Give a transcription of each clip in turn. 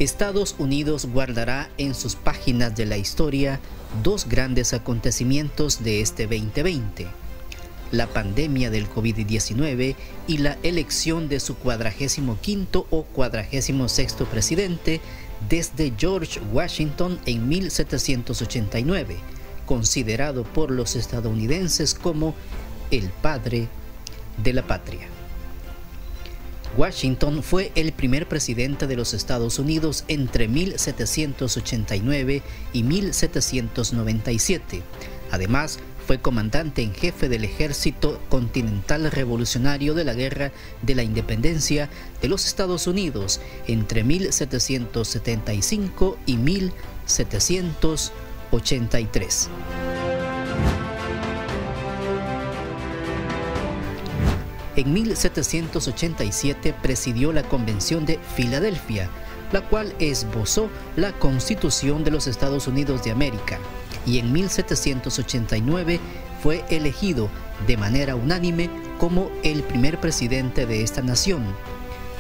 Estados Unidos guardará en sus páginas de la historia dos grandes acontecimientos de este 2020. La pandemia del COVID-19 y la elección de su 45º o 46º presidente desde George Washington en 1789, considerado por los estadounidenses como el padre de la patria. Washington fue el primer presidente de los Estados Unidos entre 1789 y 1797. Además, fue comandante en jefe del Ejército Continental Revolucionario de la Guerra de la Independencia de los Estados Unidos entre 1775 y 1783. En 1787 presidió la Convención de Filadelfia, la cual esbozó la Constitución de los Estados Unidos de América, y en 1789 fue elegido de manera unánime como el primer presidente de esta nación.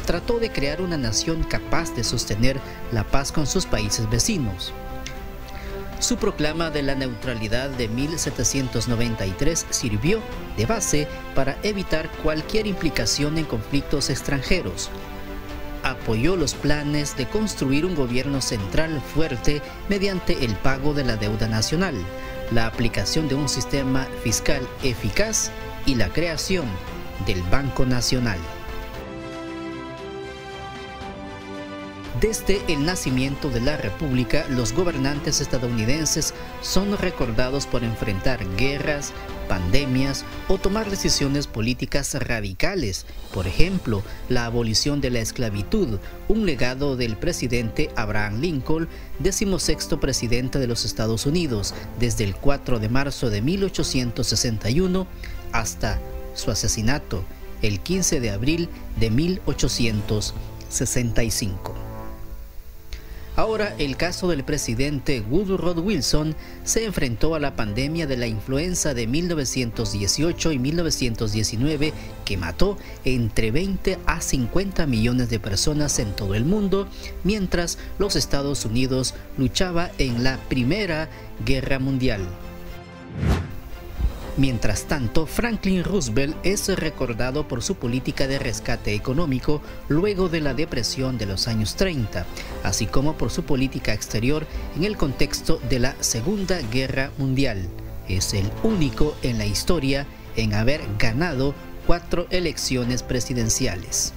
Trató de crear una nación capaz de sostener la paz con sus países vecinos. Su proclama de la neutralidad de 1793 sirvió de base para evitar cualquier implicación en conflictos extranjeros. Apoyó los planes de construir un gobierno central fuerte mediante el pago de la deuda nacional, la aplicación de un sistema fiscal eficaz y la creación del Banco Nacional. Desde el nacimiento de la República, los gobernantes estadounidenses son recordados por enfrentar guerras, pandemias o tomar decisiones políticas radicales. Por ejemplo, la abolición de la esclavitud, un legado del presidente Abraham Lincoln, 16º presidente de los Estados Unidos, desde el 4 de marzo de 1861 hasta su asesinato, el 15 de abril de 1865. Ahora, el caso del presidente Woodrow Wilson se enfrentó a la pandemia de la influenza de 1918 y 1919 que mató entre 20 a 50 millones de personas en todo el mundo, mientras los Estados Unidos luchaba en la Primera Guerra Mundial. Mientras tanto, Franklin Roosevelt es recordado por su política de rescate económico luego de la depresión de los años 30, así como por su política exterior en el contexto de la Segunda Guerra Mundial. Es el único en la historia en haber ganado 4 elecciones presidenciales.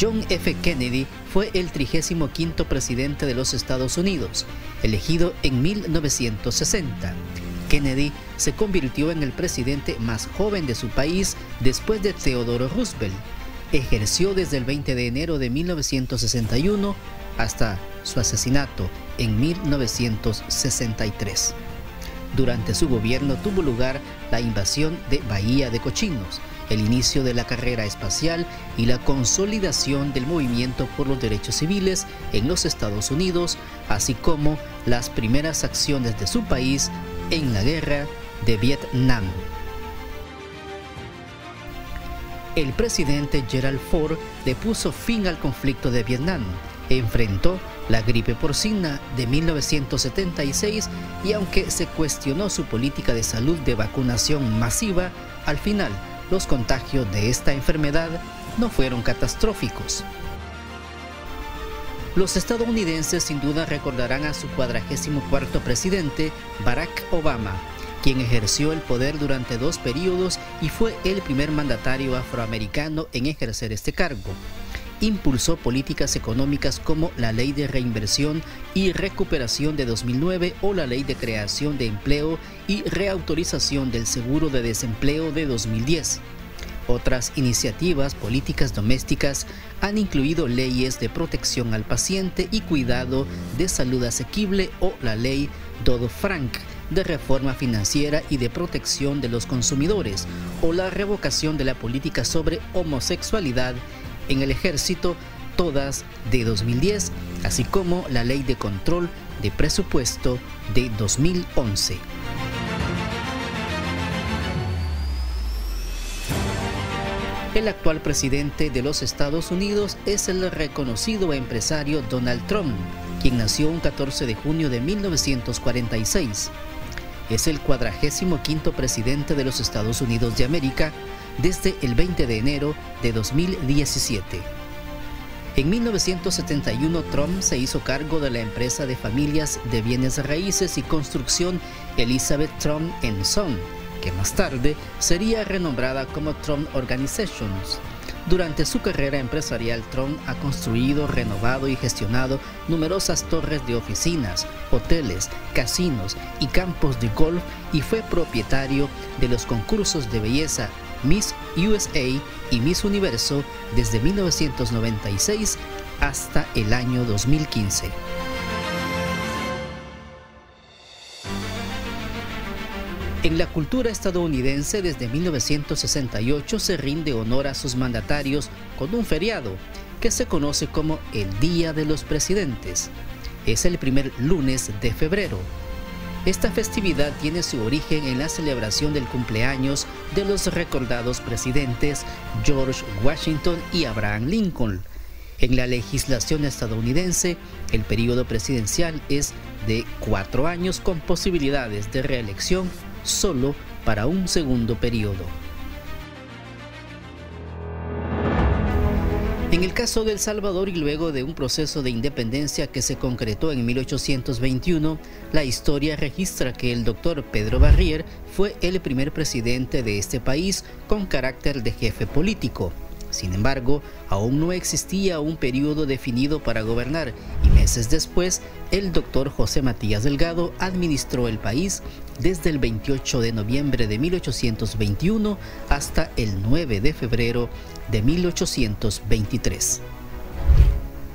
John F. Kennedy fue el 35º presidente de los Estados Unidos, elegido en 1960. Kennedy se convirtió en el presidente más joven de su país después de Theodore Roosevelt. Ejerció desde el 20 de enero de 1961 hasta su asesinato en 1963. Durante su gobierno tuvo lugar la invasión de Bahía de Cochinos, el inicio de la carrera espacial y la consolidación del movimiento por los derechos civiles en los Estados Unidos, así como las primeras acciones de su país en la guerra de Vietnam. El presidente Gerald Ford le puso fin al conflicto de Vietnam, enfrentó la gripe porcina de 1976 y aunque se cuestionó su política de salud de vacunación masiva, al final los contagios de esta enfermedad no fueron catastróficos. Los estadounidenses sin duda recordarán a su 44º presidente, Barack Obama, quien ejerció el poder durante 2 periodos y fue el primer mandatario afroamericano en ejercer este cargo. Impulsó políticas económicas como la Ley de Reinversión y Recuperación de 2009 o la Ley de Creación de Empleo y Reautorización del Seguro de Desempleo de 2010. Otras iniciativas políticas domésticas han incluido leyes de protección al paciente y cuidado de salud asequible o la Ley Dodd-Frank de reforma financiera y de protección de los consumidores o la revocación de la política sobre homosexualidad en el ejército, todas de 2010, así como la Ley de Control de Presupuesto de 2011. El actual presidente de los Estados Unidos es el reconocido empresario Donald Trump, quien nació un 14 de junio de 1946. Es el 45º presidente de los Estados Unidos de América desde el 20 de enero de 2017. En 1971, Trump se hizo cargo de la empresa de familias de bienes raíces y construcción Elizabeth Trump & Son, que más tarde sería renombrada como Trump Organizations. Durante su carrera empresarial, Trump ha construido, renovado y gestionado numerosas torres de oficinas, hoteles, casinos y campos de golf, y fue propietario de los concursos de belleza Miss USA y Miss Universo desde 1996 hasta el año 2015. En la cultura estadounidense, desde 1968 se rinde honor a sus mandatarios con un feriado que se conoce como el Día de los Presidentes. Es el primer lunes de febrero. Esta festividad tiene su origen en la celebración del cumpleaños de los recordados presidentes George Washington y Abraham Lincoln. En la legislación estadounidense, el periodo presidencial es de 4 años con posibilidades de reelección solo para un segundo periodo. En el caso de El Salvador, y luego de un proceso de independencia que se concretó en 1821, la historia registra que el doctor Pedro Barrier fue el primer presidente de este país con carácter de jefe político. Sin embargo, aún no existía un periodo definido para gobernar, y meses después, el doctor José Matías Delgado administró el país desde el 28 de noviembre de 1821 hasta el 9 de febrero de 1823.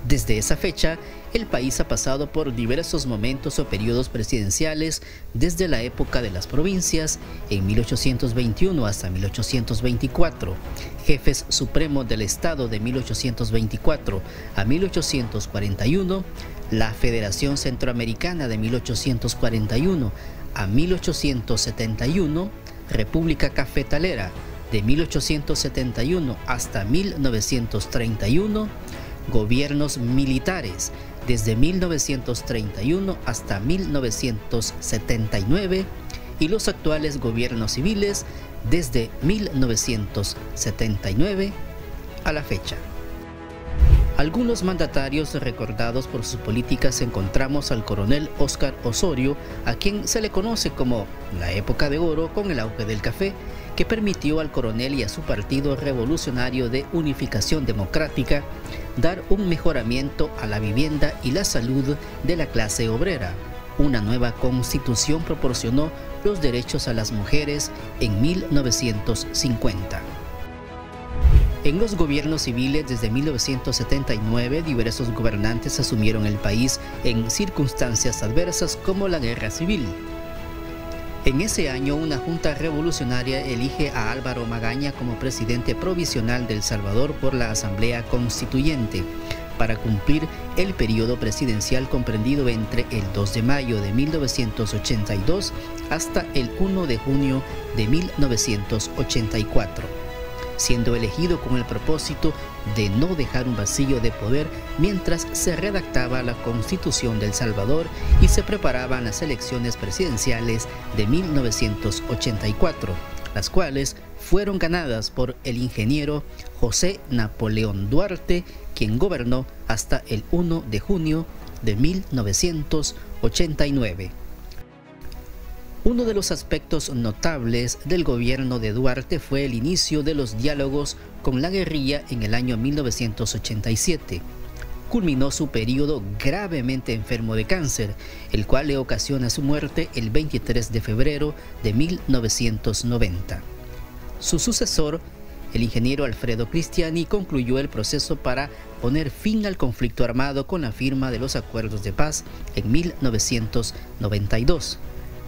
Desde esa fecha, el país ha pasado por diversos momentos o periodos presidenciales, desde la época de las provincias, en 1821 hasta 1824, jefes supremos del Estado de 1824 a 1841, la Federación Centroamericana de 1841 a 1871, República Cafetalera de 1871 hasta 1931, gobiernos militares desde 1931 hasta 1979 y los actuales gobiernos civiles desde 1979 a la fecha. Algunos mandatarios recordados por sus políticas encontramos al coronel Óscar Osorio, a quien se le conoce como la época de oro con el auge del café, que permitió al coronel y a su partido revolucionario de unificación democrática dar un mejoramiento a la vivienda y la salud de la clase obrera. Una nueva constitución proporcionó los derechos a las mujeres en 1950. En los gobiernos civiles desde 1979, diversos gobernantes asumieron el país en circunstancias adversas como la guerra civil. En ese año, una junta revolucionaria elige a Álvaro Magaña como presidente provisional de El Salvador por la Asamblea Constituyente, para cumplir el periodo presidencial comprendido entre el 2 de mayo de 1982 hasta el 1 de junio de 1984. Siendo elegido con el propósito de no dejar un vacío de poder mientras se redactaba la Constitución de El Salvador y se preparaban las elecciones presidenciales de 1984, las cuales fueron ganadas por el ingeniero José Napoleón Duarte, quien gobernó hasta el 1 de junio de 1989. Uno de los aspectos notables del gobierno de Duarte fue el inicio de los diálogos con la guerrilla en el año 1987. Culminó su periodo gravemente enfermo de cáncer, el cual le ocasiona su muerte el 23 de febrero de 1990. Su sucesor, el ingeniero Alfredo Cristiani, concluyó el proceso para poner fin al conflicto armado con la firma de los acuerdos de paz en 1992.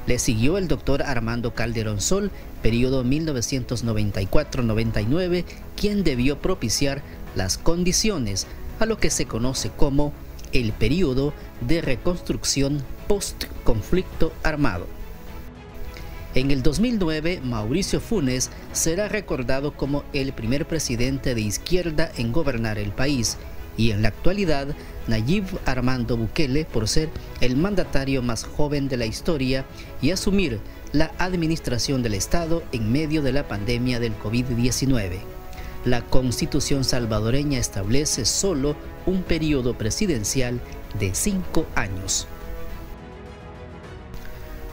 Le siguió el doctor Armando Calderón Sol, periodo 1994-99, quien debió propiciar las condiciones a lo que se conoce como el periodo de reconstrucción post-conflicto armado. En el 2009, Mauricio Funes será recordado como el primer presidente de izquierda en gobernar el país, y en la actualidad, Nayib Armando Bukele por ser el mandatario más joven de la historia y asumir la administración del Estado en medio de la pandemia del COVID-19. La Constitución salvadoreña establece solo un periodo presidencial de 5 años.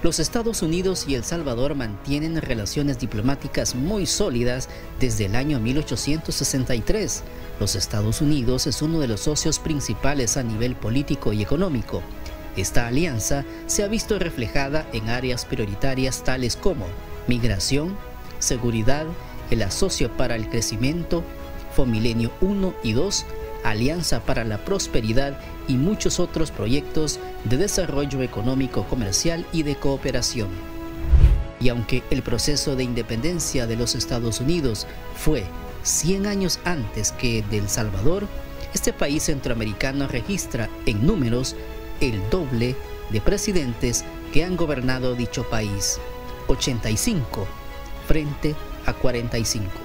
Los Estados Unidos y El Salvador mantienen relaciones diplomáticas muy sólidas desde el año 1863. Los Estados Unidos es uno de los socios principales a nivel político y económico. Esta alianza se ha visto reflejada en áreas prioritarias tales como migración, seguridad, el Asocio para el Crecimiento, Fomilenio 1 y 2, Alianza para la Prosperidad y muchos otros proyectos de desarrollo económico, comercial y de cooperación. Y aunque el proceso de independencia de los Estados Unidos fue 100 años antes que de El Salvador, este país centroamericano registra en números el doble de presidentes que han gobernado dicho país, 85 frente a 45.